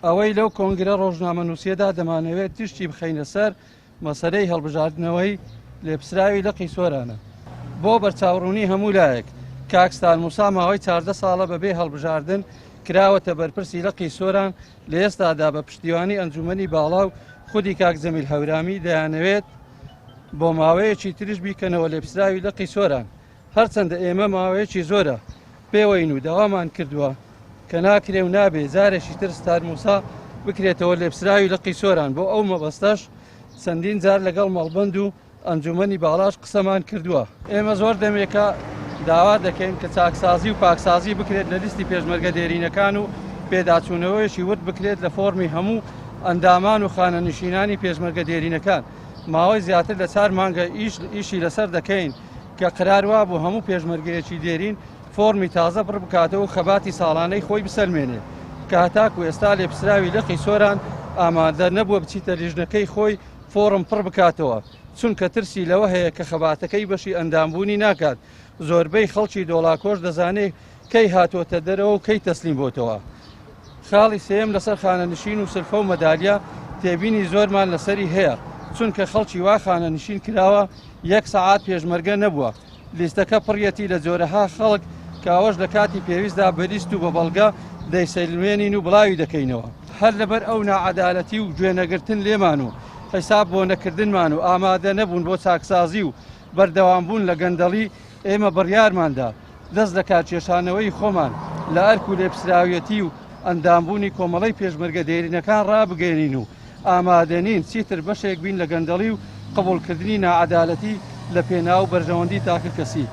ئەوەی لەو کۆنگرە ڕۆژنامەنووسیەدا دەمانەوێت تشتی بخەینە سەر مەسەرەی هەڵبژاردنەوەی لێپسراوی لە قیسۆرانە بۆ بەرچاوڕوونی هەموو لایەک. کاکستان موسا ماوەی 14 ساڵە بەبێ هەڵبژاردن کراوەتە بەرپرسی لە قیسۆران لە ئێستادا بە پشتیوانی ئەنجومەنی باڵا و خودی کاک جەمیل هەورامی دەیانەوێت بۆ ماوەیەکی تریش بیکەنەوە لێپسراوی لە قیسۆران. هەرچەندە ئێمە ماوەیەکی زۆرە پێوەین و داوامان کردووە کە ناکرێ و نابێ جارێکی تر ستار موسا بکرێتەوە لێپسراوی لە قیسۆران. بۆ ئەو مەبەستەش چەندین جار لەگەڵ مەڵبەند و ئەنجومەنی باڵاش قسەمان کردووە. ئێمە زۆر دەمێکە داوا دەکەین کە چاکسازی و پاکسازی بکرێت لە لیستی پێشمەرگە دێرینەکان و پێداچوونەوەیەکی ورد بکرێت لە فۆرمی هەموو ئەندامان و خانەنشینانی پێشمەرگە دێرینەکان. ماوەی زیاتر لە 4 مانگە ئیشی لەسەر دەکەین کە قراروا بوو هەموو پێشمەرگەیەکی دێرین فۆرمی تازە پڕ بکاتەوە و خەباتی ساڵانەی خۆی بسەلمێنێ کە هەتاکو ئێستا لێپسراوی لە قیسۆران ئامادە نەبووە بچیتە لیژنەکەی خۆی فۆرم پڕ بکاتەوە چونکە ترسی لەوە هەیە کە خەباتەکەی بەشی ئەندامبوونی ناکات. زۆربەی خەڵکی دۆڵاکۆش دەزانێت کەی هاتۆتە دەرەوە و کەی تەسلیم بۆتەوە. خاڵی سێم لەسەر خانەنشین و سرفە و مەدالیا تێبینی زۆرمان لەسەری هەیە چونکە خەڵکی وا خانەنشین کراوە 1 سەعات پێشمەرگە نەبووە. لیستەکە پڕیەتی لە جۆرەها خەڵک کاوەش لە کاتی پێویستدا بەلیست و بە بەڵگە دەیسەلمێنین و بڵاوی دەکەینەوە. هەر لەبەر ئەو ناعەدالەتی و گوێنەگرتن لێمان و حیساب بۆ نەکردنمان و ئامادە نەبوون بۆ چاکسازی و بەردەوامبوون لە گەندەڵی ئێمە بڕیارماندا دەست لە کارکێشانەوەی خۆمان لە ئەرک و لێپسراویەتی و ئەندامبوونی کۆمەڵی پێشمەرگە دێرینەکان ڕابگەێنین و ئامادەنین چیتر بەشێک بین لە گەندەڵی و قبولکردنی ناعەدالەتی لە پێناو بەرژەوەندی تاکە کەسی.